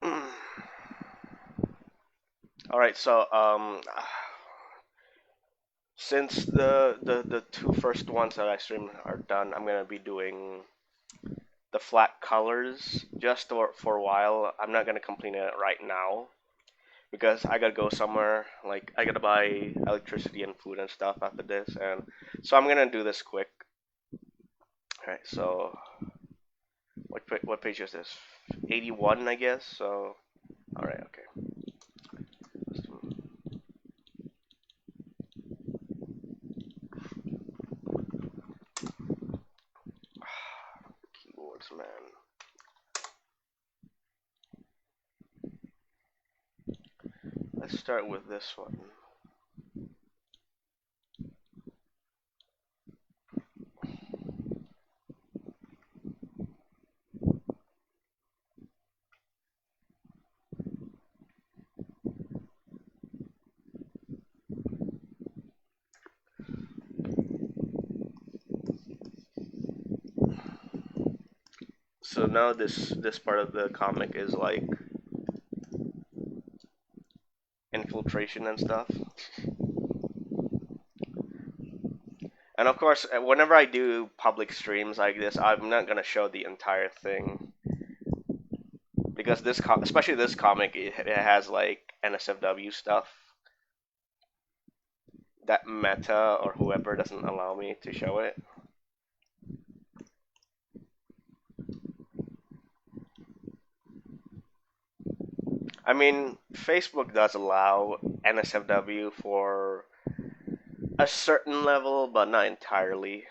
All right, so since the two first ones that I streamed are done, I'm gonna be doing the flat colors just for a while. I'm not gonna complete it right now because I gotta go somewhere. Like I gotta buy electricity and food and stuff after this, and so I'm gonna do this quick. All right, so what page is this? 81, I guess. So all right, okay. Keyboards, man. Let's start with this one. So now this part of the comic is like infiltration and stuff. And of course, whenever I do public streams like this, I'm not gonna show the entire thing because especially this comic, it has like NSFW stuff that Meta or whoever doesn't allow me to show it. I mean, Facebook does allow NSFW for a certain level, but not entirely.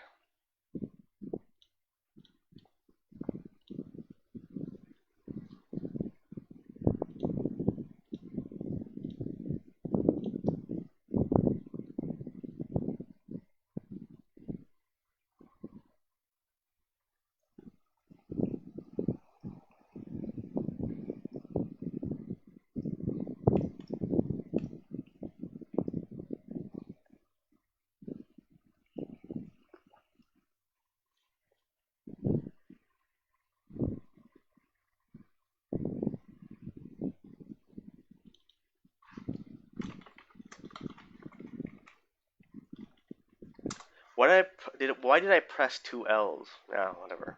Why did I press two L's? Yeah, whatever.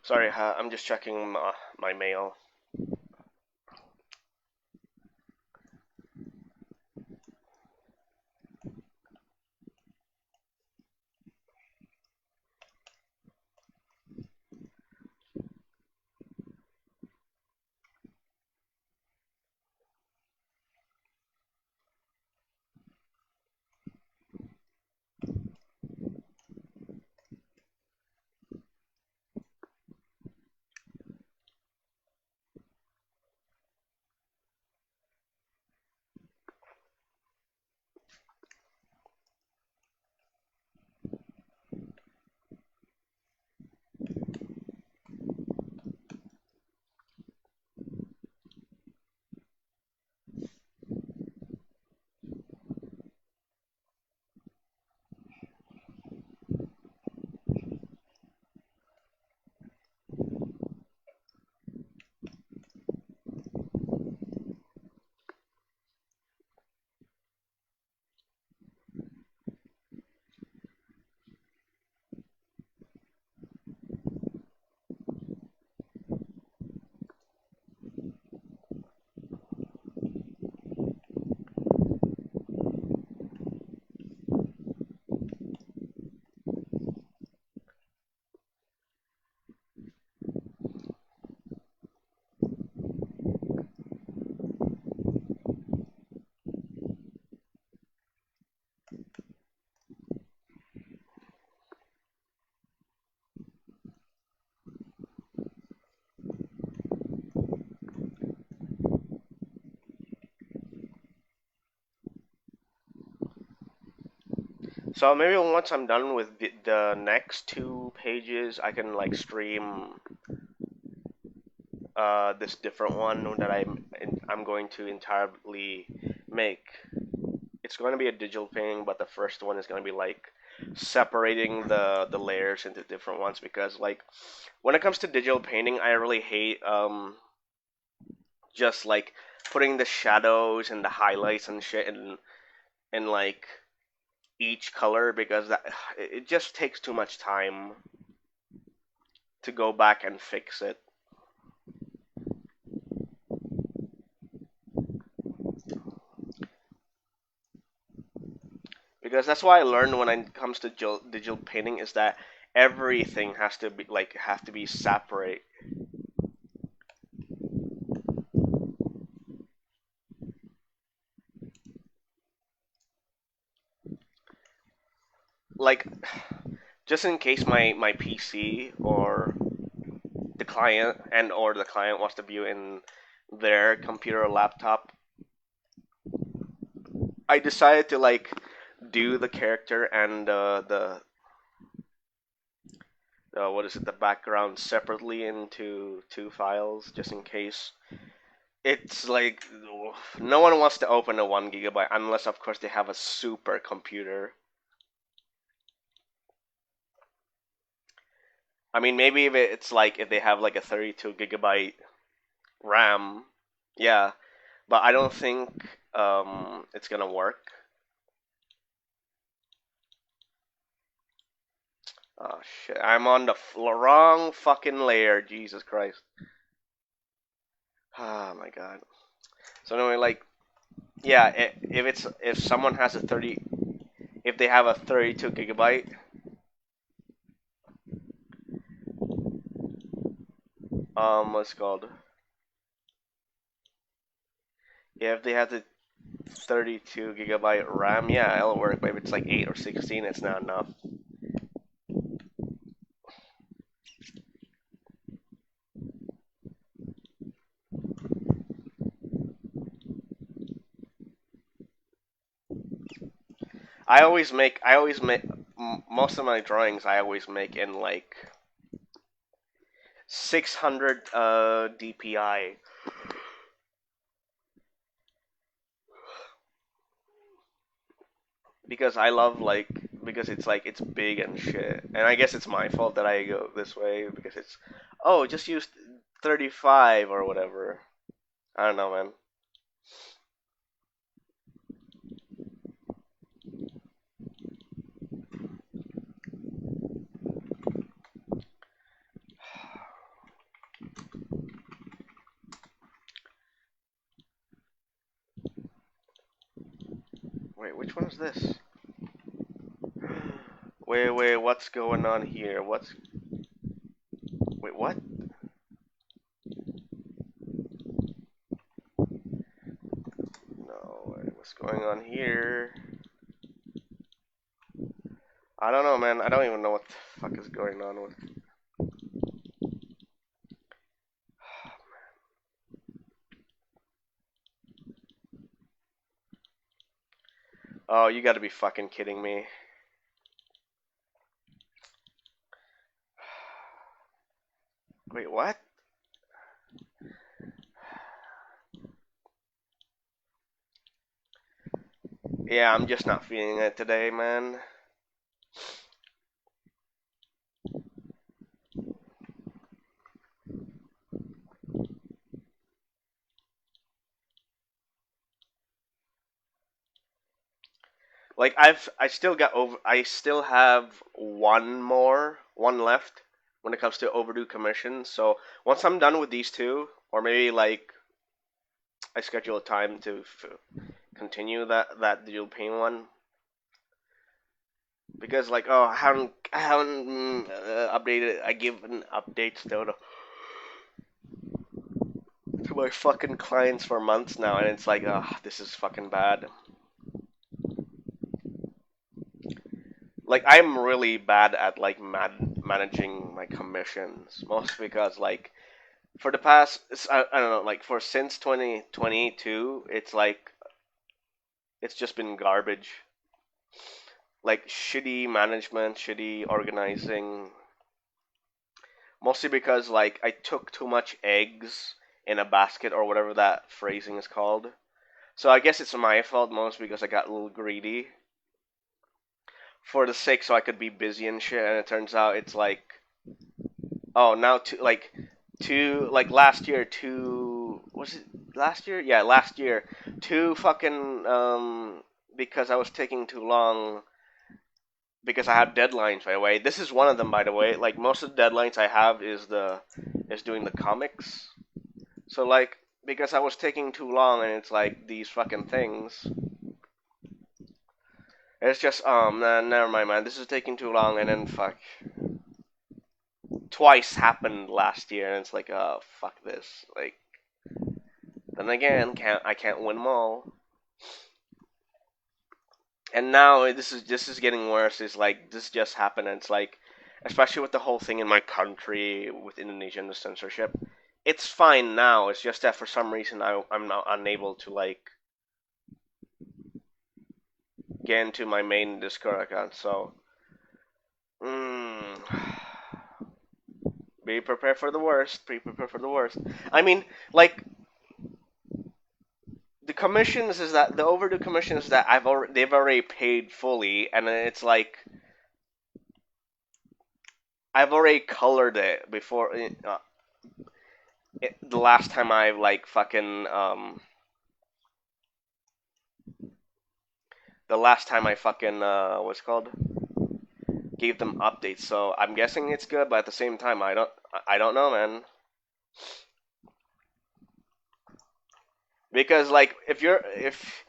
Sorry, I'm just checking my mail. So maybe once I'm done with the next two pages, I can like stream this different one that I'm going to entirely make. It's going to be a digital painting, but the first one is going to be like separating the layers into different ones because like when it comes to digital painting, I really hate just like putting the shadows and the highlights and shit in like each color because that it just takes too much time to go back and fix it. Because that's why I learned when it comes to digital painting is that everything has to be like have to be separate. Like just in case my PC or the client wants to view in their computer or laptop, I decided to like do the character and the what is it the background separately into two files just in case. It's like no one wants to open a 1 GB unless of course they have a super computer. I mean maybe if it's like if they have like a 32 GB RAM, yeah, but I don't think it's gonna work. Oh shit! I'm on the wrong fucking layer. Jesus Christ! Oh my god. So anyway, like, yeah, if someone has a 30, if they have a 32 GB, what's it called? Yeah, if they have the 32 GB RAM, yeah, it'll work. But if it's like 8 or 16, it's not enough. I always make most of my drawings. I always make in like 600 DPI because I love like because it's like it's big and shit. And I guess it's my fault that I go this way because it's oh just use 35 or whatever. I don't know, man. Wait, which one is this? Wait, what's going on here? Wait, what? No, wait, what's going on here? I don't know, man. I don't even know what the fuck is going on with. Oh, you gotta be fucking kidding me. Wait, what? Yeah, I'm just not feeling it today, man. Like I still have one left when it comes to overdue commissions. So once I'm done with these two, or maybe like I schedule a time to continue that digital pain one, because like oh I haven't updated. I give an update still to my fucking clients for months now, and it's like oh this is fucking bad. Like I'm really bad at like managing my commissions, mostly because like for the past I don't know like for since 2022 it's like it's just been garbage. like shitty management, shitty organizing. Mostly because like I took too much eggs in a basket or whatever that phrasing is called. So I guess it's my fault most because I got a little greedy for the sake so I could be busy and shit. And it turns out it's like, oh, now two like last year two was it last year? Yeah, last year two fucking because I was taking too long because I have deadlines by the way. This is one of them by the way. Like most of the deadlines I have is doing the comics. So like because I was taking too long and it's like these fucking things. It's just nah, never mind man. This is taking too long and then fuck. Twice happened last year and it's like oh fuck this. Like then again, I can't win them all. And now this is getting worse. It's like this just happened and it's like especially with the whole thing in my country with Indonesia and the censorship. It's fine now. It's just that for some reason I'm not unable to like get into my main Discord account. So, mm, be prepared for the worst. Be prepared for the worst. I mean, like the commissions is that the overdue commissions that they've already paid fully, and then it's like I've already colored it before the last time I like fucking the last time I fucking what's it called gave them updates. So I'm guessing it's good, but at the same time I don't know, man. Because like if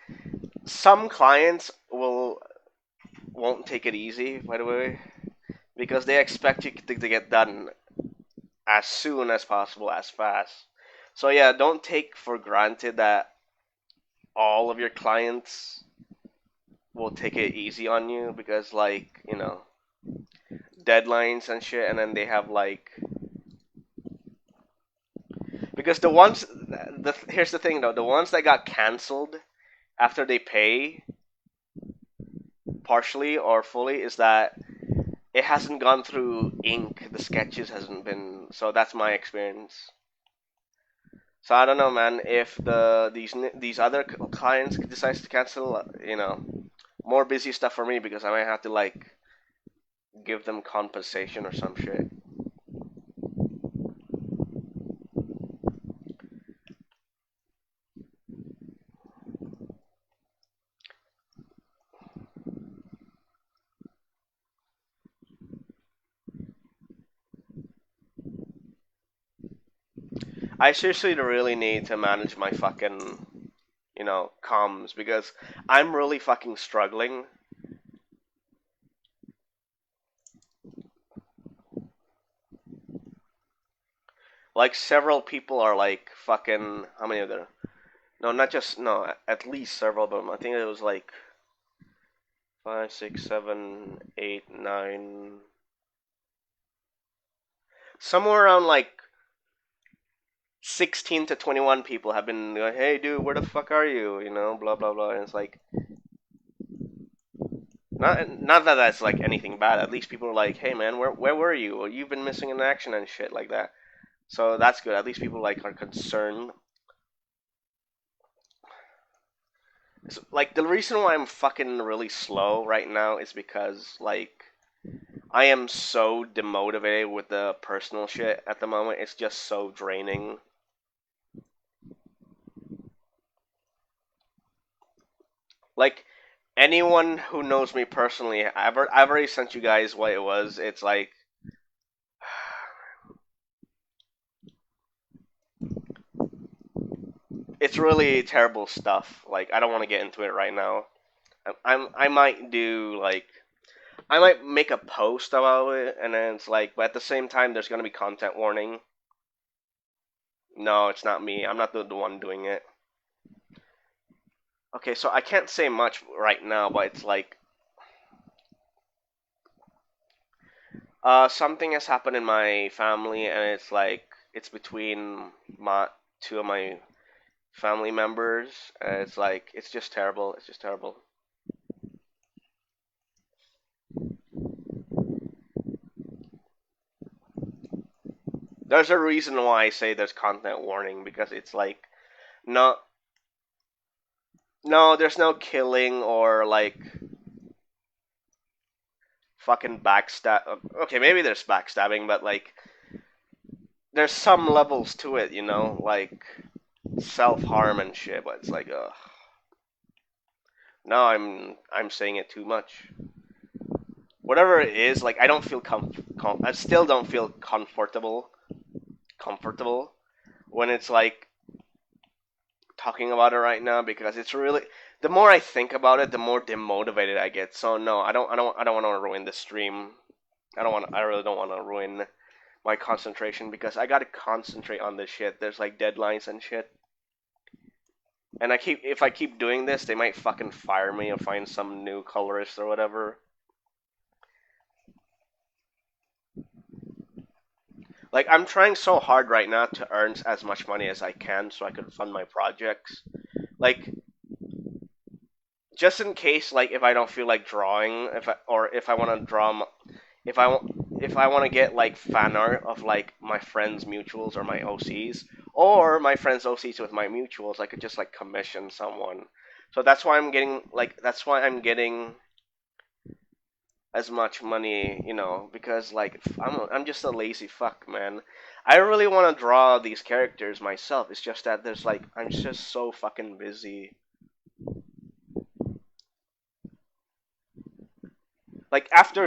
some clients won't take it easy, by the way, because they expect you to get done as soon as possible, as fast. So yeah, don't take for granted that all of your clients will take it easy on you because like, deadlines and shit and then they have like because here's the thing though, the ones that got canceled after they pay partially or fully is that it hasn't gone through ink. The sketches hasn't been. So that's my experience. So I don't know, man. If these other clients decides to cancel, more busy stuff for me because I might have to like give them compensation or some shit. I seriously really need to manage my fucking, comms because I'm really fucking struggling. Like several people are like fucking. How many of them? No, not just no. At least several of them. I think it was like 5, 6, 7, 8, 9. Somewhere around like 16 to 21 people have been going, hey dude, where the fuck are you? Blah blah blah. And it's like not that that's like anything bad. At least people are like, hey man, where were you? Well, you've been missing in action and shit like that. So that's good. At least people like are concerned. So, like the reason why I'm fucking really slow right now is because like I am so demotivated with the personal shit at the moment. It's just so draining. Like anyone who knows me personally, I've already sent you guys what it was. It's like it's really terrible stuff. Like I don't want to get into it right now. I might do like I might make a post about it, and then it's like, but at the same time, there's gonna be content warning. No, it's not me. I'm not the one doing it. Okay, so I can't say much right now, but it's like something has happened in my family, and it's like it's between my two of my family members, and it's like it's just terrible. It's just terrible. There's a reason why I say there's content warning because it's like no, no, there's no killing or like fucking backstab. Okay, maybe there's backstabbing, but like there's some levels to it, you know, like self harm and shit. But it's like, no, I'm saying it too much. Whatever it is, like I don't feel I still don't feel comfortable when it's like talking about it right now because it's really the more I think about it, the more demotivated I get. So no, I don't want to ruin the stream. I really don't want to ruin my concentration because I gotta concentrate on this shit. There's like deadlines and shit. And if I keep doing this, they might fucking fire me or find some new colorist or whatever. Like I'm trying so hard right now to earn as much money as I can so I can fund my projects. Like just in case, like if I don't feel like drawing, if I want to draw, if I if I want to get like fan art of like my friends' mutuals or my OCs, or my friends' OCs with my mutuals, I could just like commission someone. So that's why I'm getting as much money, because like I'm just a lazy fuck, man. I really want to draw these characters myself. It's just that there's like I'm just so fucking busy. Like after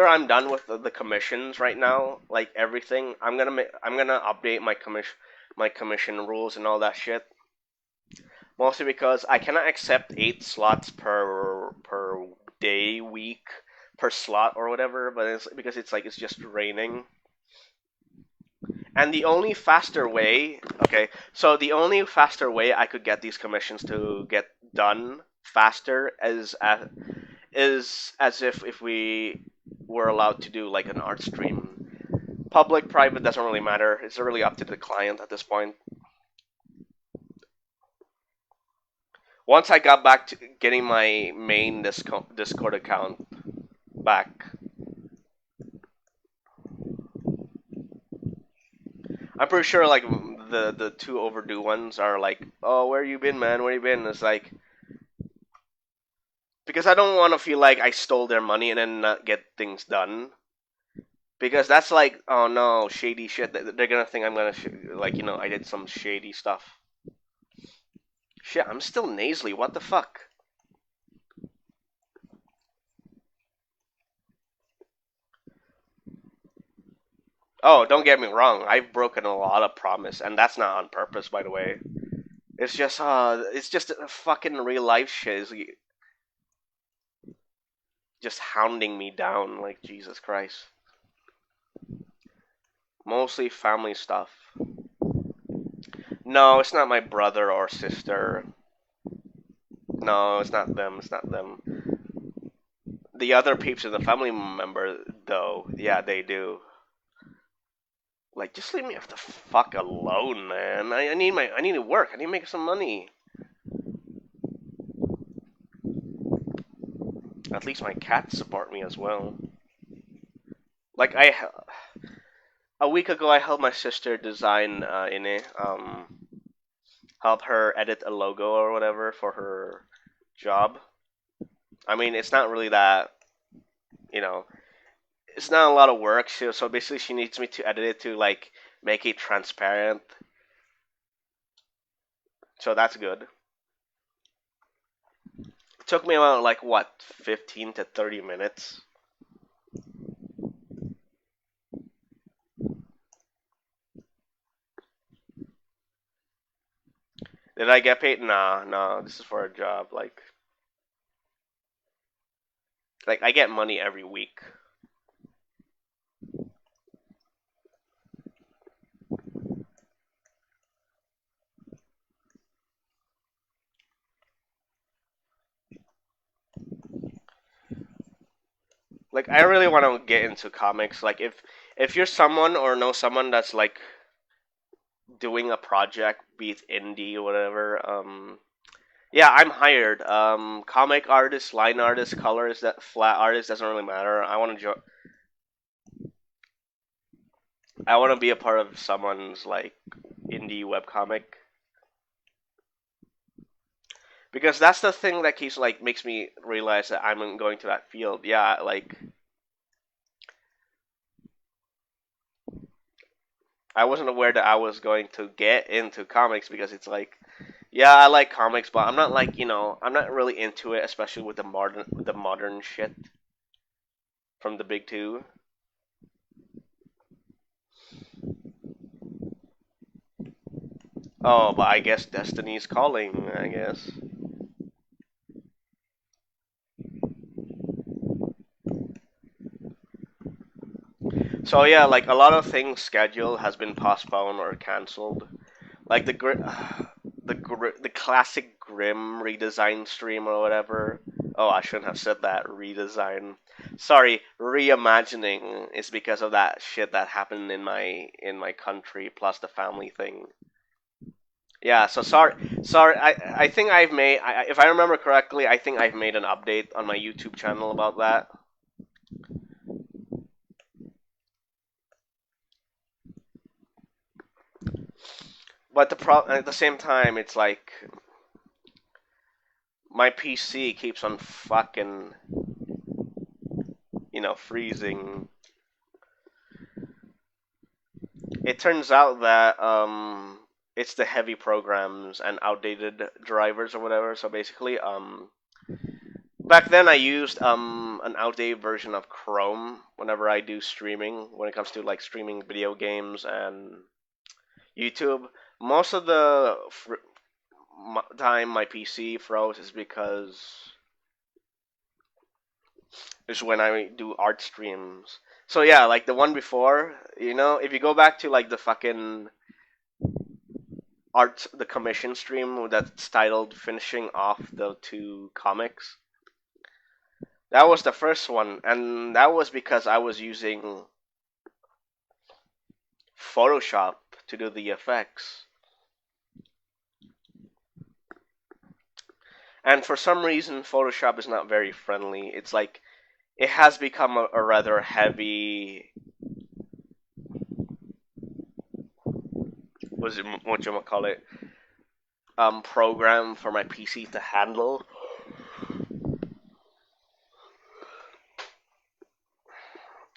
I'm done with the commissions right now, like everything, I'm gonna update my commission rules and all that shit. Mostly because I cannot accept 8 slots per day, week, per slot or whatever. But it's because it's just raining. And the only faster way, okay, so the only faster way I could get these commissions to get done faster is as if we were allowed to do like an art stream. Public, private doesn't really matter. It's really up to the client at this point. Once I got back to getting my main Discord account back, I'm pretty sure like the two overdue ones are like, oh, where you been, man? Where you been? It's like because I don't want to feel like I stole their money and then not get things done. Because that's like, oh no, shady shit. They're gonna think I'm gonna like I did some shady stuff. Shit, I'm still nasally. What the fuck? Oh, don't get me wrong. I've broken a lot of promise, and that's not on purpose, by the way. It's just fucking real life shit. Is just hounding me down like Jesus Christ. Mostly family stuff. No, it's not my brother or sister. No, it's not them. It's not them. The other peeps in the family member, though, yeah, they do. Like, just leave me the fuck alone, man. I need to work. I need to make some money. At least my cats support me as well. Like a week ago, I helped my sister design help her edit a logo or whatever for her job. I mean, it's not really that, you know, it's not a lot of work. So basically, she needs me to edit it to like make it transparent. So that's good. It took me about like what 15 to 30 minutes. Did I get paid? Nah, nah. This is for a job. Like I get money every week. Like I really want to get into comics. Like if you're someone or know someone that's like doing a project, be it indie or whatever, yeah, I'm hired. Comic artist, line artist, colorist, that flat artist doesn't really matter. I want to join. I want to be a part of someone's like indie webcomic because that's the thing that keeps like makes me realize that I'm going to that field. Yeah, like I wasn't aware that I was going to get into comics because it's like, yeah, I like comics, but I'm not like I'm not really into it, especially with the modern shit from the big two. Oh, but I guess Destiny's calling. I guess. So yeah, like a lot of things scheduled has been postponed or canceled. Like the classic Grim redesign stream or whatever. Oh, I shouldn't have said that. Redesign. Sorry, reimagining is because of that shit that happened in my country plus the family thing. Yeah, so sorry. I think if I remember correctly, I think I've made an update on my YouTube channel about that. But at the same time, it's like my PC keeps on fucking freezing. It turns out that it's the heavy programs and outdated drivers or whatever. So basically, back then I used an outdated version of Chrome whenever I do streaming. When it comes to like streaming video games and YouTube, most of the time my PC froze is when I do art streams. So yeah, like the one before, if you go back to like the fucking the commission stream that's titled "Finishing Off the Two Comics," that was the first one, and that was because I was using Photoshop to do the effects, and for some reason, Photoshop is not very friendly. It's like it has become a rather heavy. What you call it? Program for my PC to handle.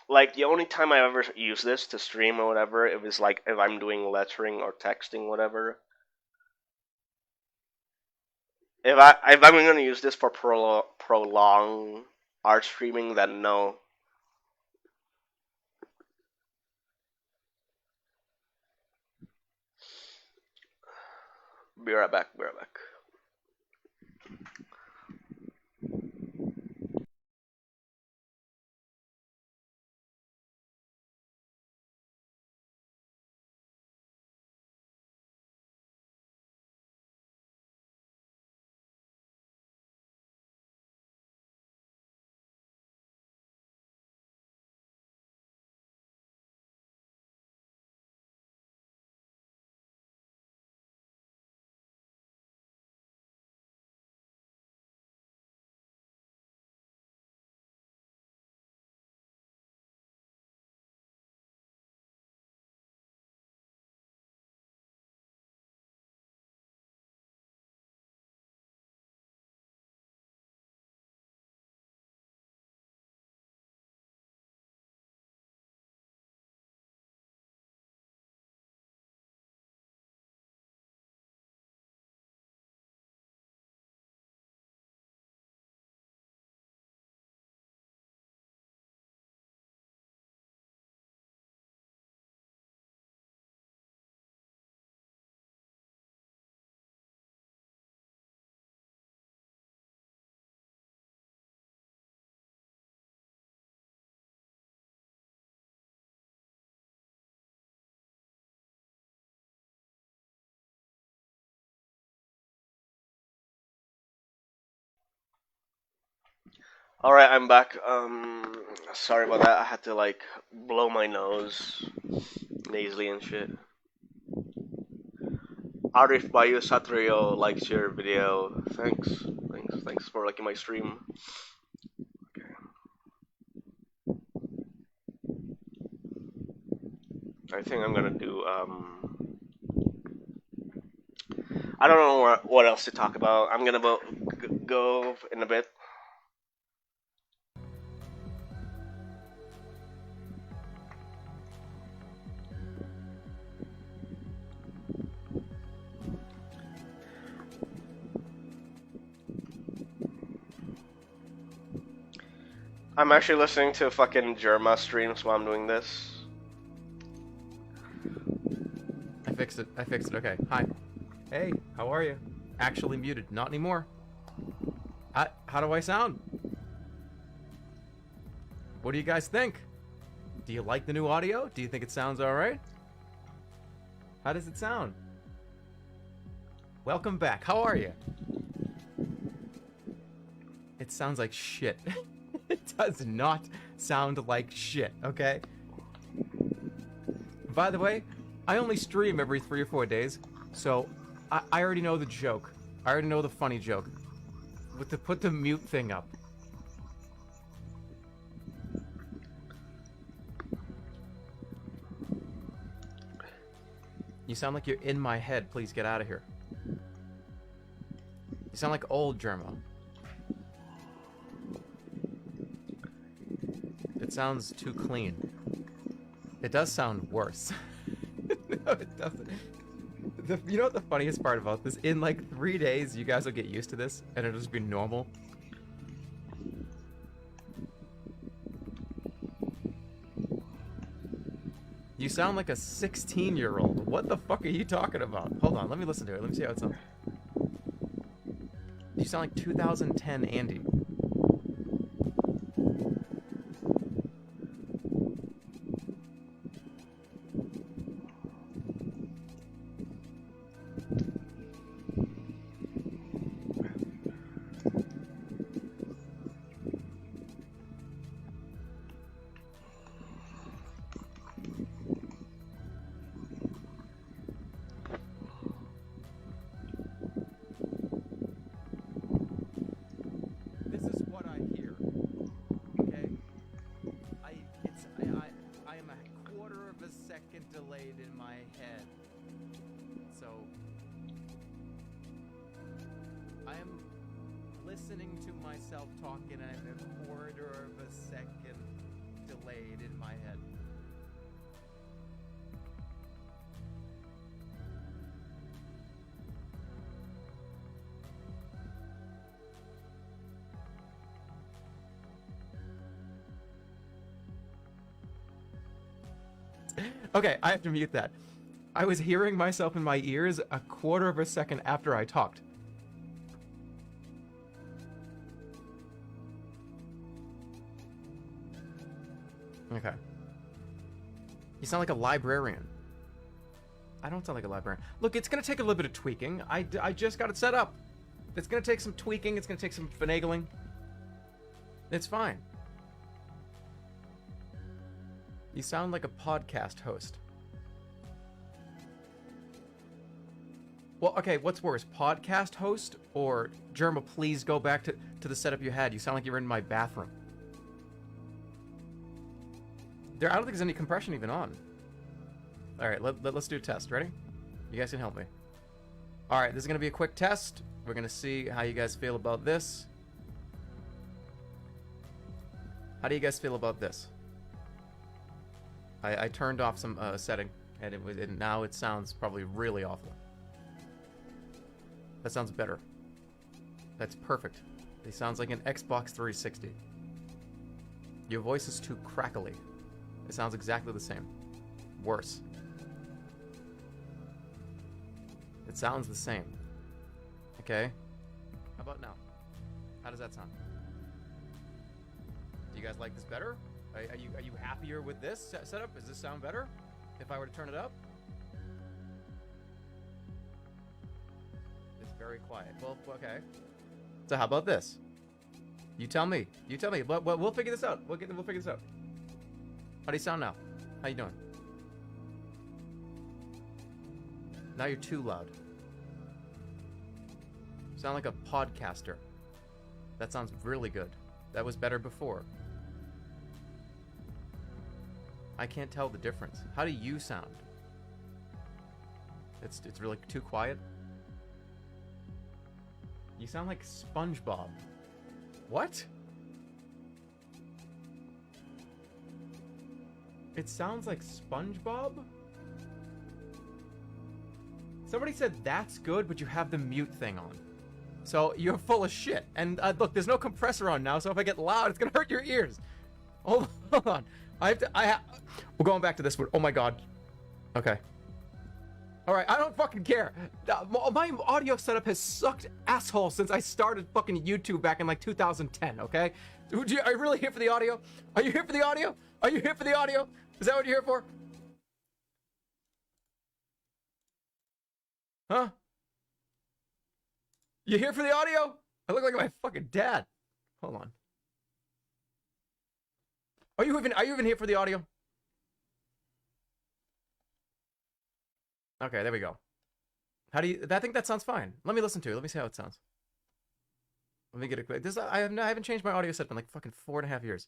Like the only time I ever use this to stream or whatever, it was like if I'm doing lettering or texting, whatever. If I'm gonna use this for prolonged art streaming, then no. Be right back. Be right back. All right, I'm back. Sorry about that. I had to like blow my nose nasally and shit. Arif Bayu Satrio likes your video. Thanks for liking my stream. Okay. I think I'm gonna do. I don't know what else to talk about. I'm gonna go in a bit. I'm actually listening to fucking Jerma streams while I'm doing this. I fixed it. I fixed it. Okay. Hi. Hey, how are you? Actually muted. Not anymore. How do I sound? What do you guys think? Do you like the new audio? Do you think it sounds alright? How does it sound? Welcome back. How are you? It sounds like shit. It does not sound like shit, okay? By the way, I only stream every 3 or 4 days, so I already know the joke. I already know the funny joke. Put the mute thing up. You sound like you're in my head. Please get out of here. You sound like old Germo. It sounds too clean. It does sound worse. No, it doesn't. You know what the funniest part about this? In like 3 days, you guys will get used to this, and it'll just be normal. You sound like a 16-year-old. What the fuck are you talking about? Hold on, let me listen to it. Let me see how it sounds. You sound like 2010 Andy. Delayed in my head. So I am listening to myself talking and I'm a quarter of a second delayed in my head. Okay, I have to mute that. I was hearing myself in my ears a quarter of a second after I talked. Okay. You sound like a librarian. I don't sound like a librarian. Look, it's going to take a little bit of tweaking. I just got it set up. It's going to take some tweaking. It's going to take some finagling. It's fine. You sound like a podcast host. Well, okay, what's worse? Podcast host or Germa, please go back to the setup you had. You sound like you were in my bathroom. I don't think there's any compression even on. Alright, let's do a test. Ready? You guys can help me. Alright, this is going to be a quick test. We're going to see how you guys feel about this. How do you guys feel about this? I turned off some setting, and now it sounds probably really awful. That sounds better. That's perfect. It sounds like an Xbox 360. Your voice is too crackly. It sounds exactly the same. Worse. It sounds the same. Okay? How about now? How does that sound? Do you guys like this better? Are you happier with this setup? Does this sound better if I were to turn it up? It's very quiet. Well, okay. So how about this? You tell me. You tell me. We'll figure this out. We'll figure this out. How do you sound now? How you doing? Now you're too loud. You sound like a podcaster. That sounds really good. That was better before. I can't tell the difference. How do you sound? It's really too quiet. You sound like SpongeBob. What? It sounds like SpongeBob? Somebody said that's good, but you have the mute thing on. So you're full of shit. And look, there's no compressor on now, so if I get loud, it's gonna hurt your ears. Hold on. We're going back to this one. Oh my god. Okay. Alright, I don't fucking care. My audio setup has sucked asshole since I started fucking YouTube back in like 2010, okay? Are you really here for the audio? Are you here for the audio? Are you here for the audio? Is that what you're here for? Huh? You here for the audio? I look like my fucking dad. Hold on. Are you even here for the audio? Okay, there we go. How do you? I think that sounds fine. Let me listen to it. Let me see how it sounds. Let me get a quick. I haven't changed my audio setup in like fucking 4.5 years.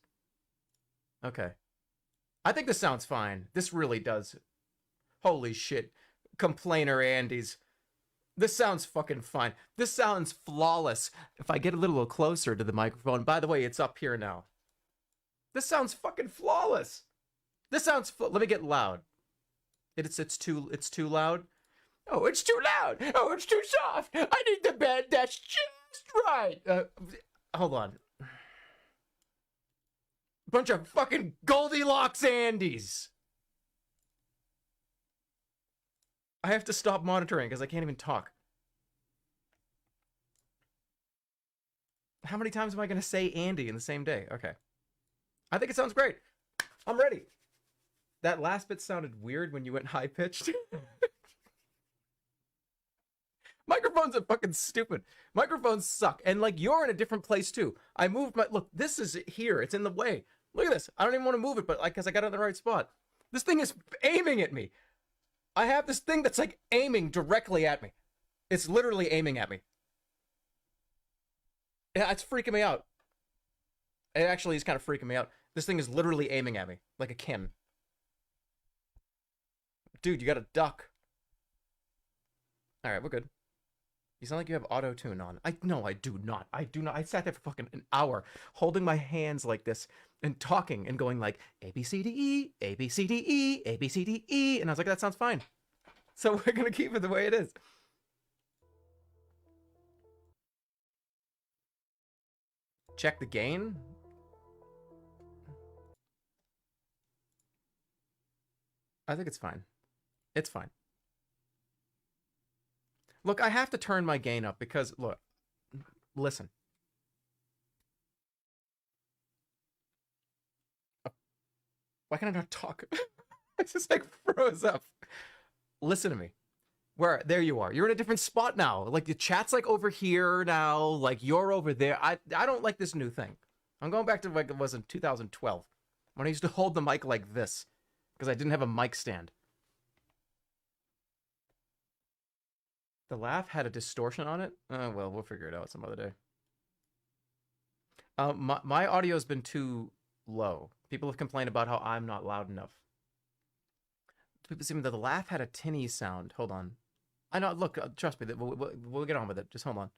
Okay. I think this sounds fine. This really does. Holy shit. Complainer Andes. This sounds fucking fine. This sounds flawless. If I get a little closer to the microphone. By the way, it's up here now. This sounds fucking flawless. This sounds. Let me get loud. It's too loud. Oh, it's too loud. Oh, it's too soft. I need the bed that's just right. Hold on. Bunch of fucking Goldilocks Andes. I have to stop monitoring because I can't even talk. How many times am I going to say Andy in the same day? Okay. I think it sounds great. I'm ready. That last bit sounded weird when you went high-pitched. Microphones are fucking stupid. Microphones suck. And, like, you're in a different place, too. I moved my... Look, this is here. It's in the way. Look at this. I don't even want to move it, but, like, because I got it in the right spot. This thing is aiming at me. I have this thing that's, like, aiming directly at me. It's literally aiming at me. Yeah, it's freaking me out. It actually is kind of freaking me out. This thing is literally aiming at me. Like a cannon. Dude, you got a duck. Alright, we're good. You sound like you have auto-tune on. No, I do not. I do not. I sat there for fucking an hour holding my hands like this and talking and going like A, B, C, D, E, A, B, C, D, E, A, B, C, D, E. And I was like, that sounds fine. So we're going to keep it the way it is. Check the gain. I think it's fine. It's fine. Look, I have to turn my gain up because, look, listen. Why can I not talk? I just like froze up. Listen to me. There you are. You're in a different spot now. Like the chat's like over here now. Like you're over there. I don't like this new thing. I'm going back to like it was in 2012 when I used to hold the mic like this because I didn't have a mic stand. The laugh had a distortion on it? Well, we'll figure it out some other day. My audio's been too low. People have complained about how I'm not loud enough. People seem that the laugh had a tinny sound. Hold on. I know, look, trust me, we'll get on with it. Just hold on.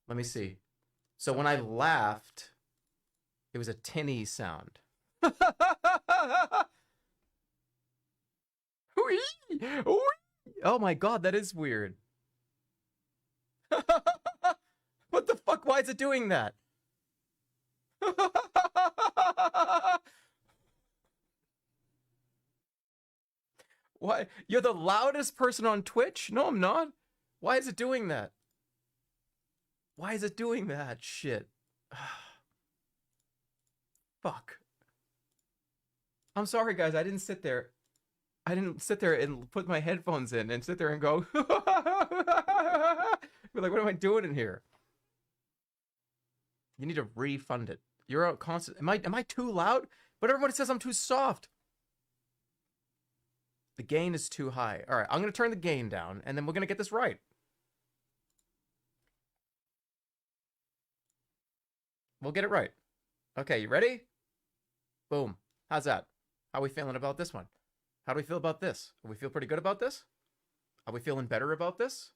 Let me see. So when I laughed, it was a tinny sound. Oh my god, that is weird. What the fuck? Why is it doing that? Why? You're the loudest person on Twitch? No, I'm not. Why is it doing that? Why is it doing that shit? Fuck. I'm sorry, guys. I didn't sit there and put my headphones in and sit there and go, be like, what am I doing in here? You need to refund it. You're out constant. Am I too loud? But everybody says I'm too soft. The gain is too high. All right, I'm going to turn the gain down, and then we're going to get this right. We'll get it right. Okay, you ready? Boom. How's that? How are we feeling about this one? How do we feel about this? Do we feel pretty good about this? Are we feeling better about this?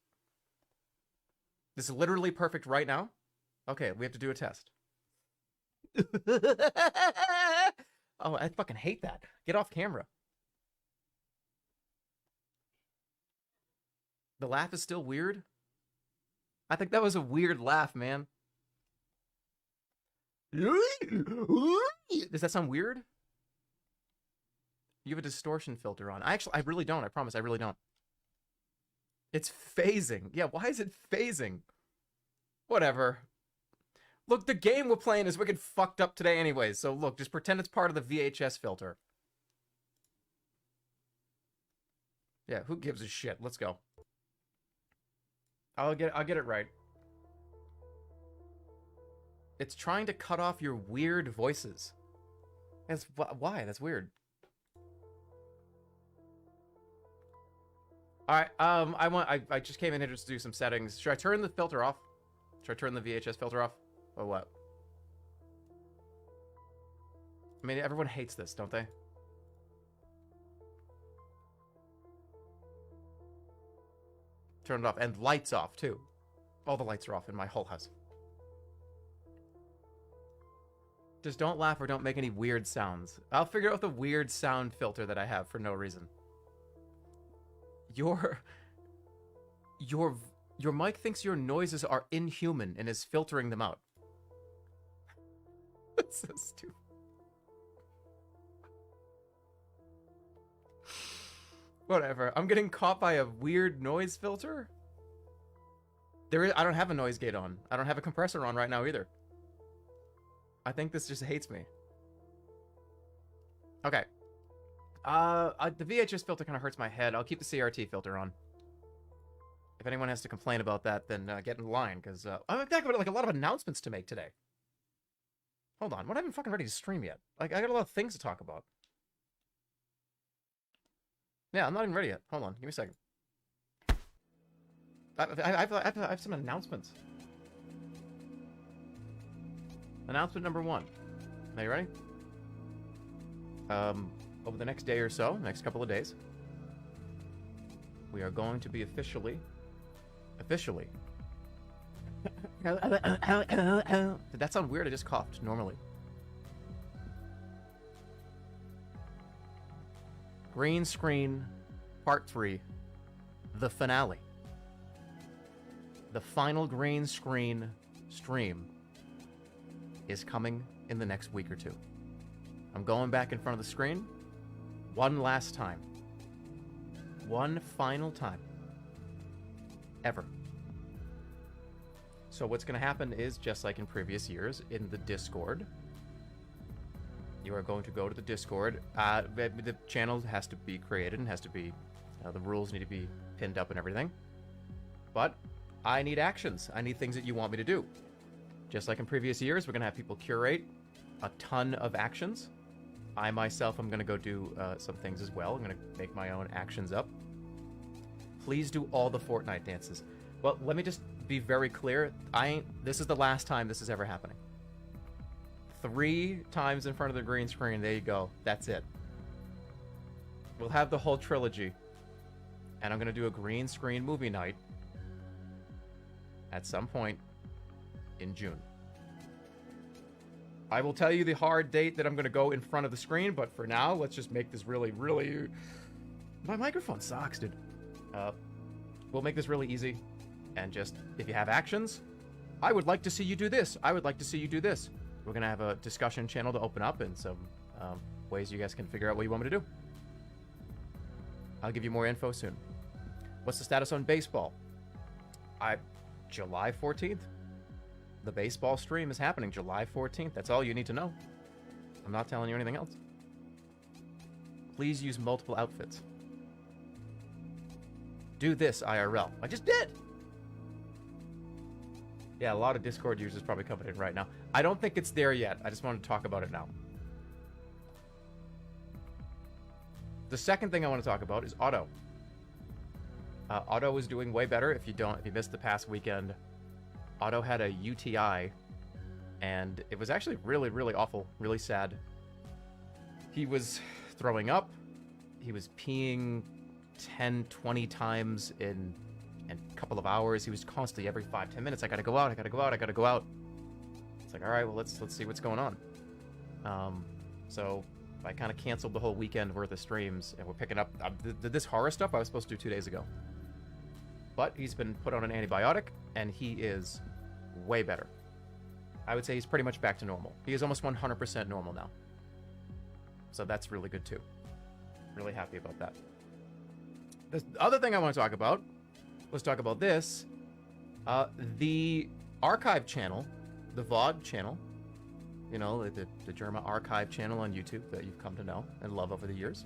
This is literally perfect right now. Okay, we have to do a test. Oh, I fucking hate that. Get off camera. The laugh is still weird. I think that was a weird laugh, man. Does that sound weird? You have a distortion filter on. I really don't. I promise, I really don't. It's phasing. Yeah, why is it phasing? Whatever. Look, the game we're playing is wicked fucked up today anyways, so look, just pretend it's part of the VHS filter. Yeah, who gives a shit? Let's go. I'll get it right. It's trying to cut off your weird voices. That's why. That's weird. All right. I just came in here just to do some settings. Should I turn the filter off? Should I turn the VHS filter off, or what? I mean, everyone hates this, don't they? Turn it off, and lights off too. All the lights are off in my whole house. Just don't laugh or don't make any weird sounds. I'll figure out the weird sound filter that I have for no reason. Your mic thinks your noises are inhuman and is filtering them out. That's so stupid. Whatever. I'm getting caught by a weird noise filter. I don't have a noise gate on. I don't have a compressor on right now either. I think this just hates me. Okay. The VHS filter kind of hurts my head. I'll keep the CRT filter on. If anyone has to complain about that, then get in line, because I've got like a lot of announcements to make today. Hold on, what? I haven't fucking ready to stream yet. Like, I got a lot of things to talk about. Yeah, I'm not even ready yet. Hold on, give me a second. I have some announcements. Announcement number 1. Are you ready? Over the next day or so, next couple of days, we are going to be officially. Did that sound weird? I just coughed normally. Green Screen Part 3, the finale. The final green screen stream is coming in the next week or two. I'm going back in front of the screen one last time. One final time. Ever. So what's going to happen is, just like in previous years, in the Discord, you are going to go to the Discord. The channel has to be created and has to be, the rules need to be pinned up and everything. But I need actions. I need things that you want me to do. Just like in previous years, we're going to have people curate a ton of actions. I myself am going to go do some things as well. I'm going to make my own actions up. Please do all the Fortnite dances. Well, let me just be very clear. This is the last time this is ever happening. 3 times in front of the green screen. There you go. That's it. We'll have the whole trilogy. And I'm going to do a green screen movie night at some point in June. I will tell you the hard date that I'm going to go in front of the screen, but for now, let's just make this really, really... My microphone sucks, dude. We'll make this really easy, and just, if you have actions, I would like to see you do this. I would like to see you do this. We're going to have a discussion channel to open up and some ways you guys can figure out what you want me to do. I'll give you more info soon. What's the status on baseball? July 14th. The baseball stream is happening July 14th. That's all you need to know. I'm not telling you anything else. Please use multiple outfits. Do this IRL. I just did! Yeah, a lot of Discord users probably coming in right now. I don't think it's there yet. I just want to talk about it now. The second thing I want to talk about is Auto. Auto is doing way better. If you missed the past weekend, Otto had a UTI, and it was actually really, really awful, really sad. He was throwing up. He was peeing 10, 20 times in a couple of hours. He was constantly every 5, 10 minutes. I gotta go out. I gotta go out. I gotta go out. It's like, all right, well, let's see what's going on. So I kind of canceled the whole weekend worth of streams, and we're picking up this horror stuff I was supposed to do 2 days ago. But he's been put on an antibiotic, and he is way better. I would say he's pretty much back to normal. He is almost 100% normal now. So that's really good too. Really happy about that. The other thing I want to talk about, let's talk about this. The archive channel, the VOD channel, you know, the Germa archive channel on YouTube that you've come to know and love over the years,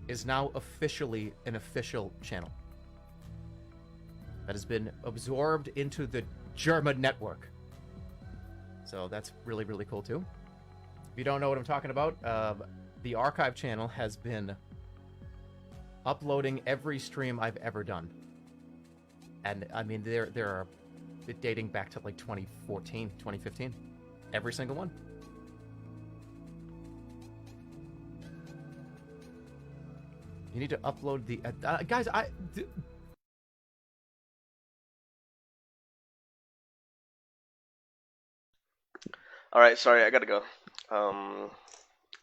is now officially an official channel that has been absorbed into the Germa network. So that's really, really cool too. If you don't know what I'm talking about, the archive channel has been uploading every stream I've ever done. And I mean, there are dating back to like 2014, 2015. Every single one. You need to upload the guys. All right, sorry, I gotta go.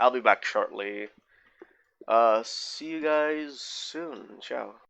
I'll be back shortly. See you guys soon. Ciao.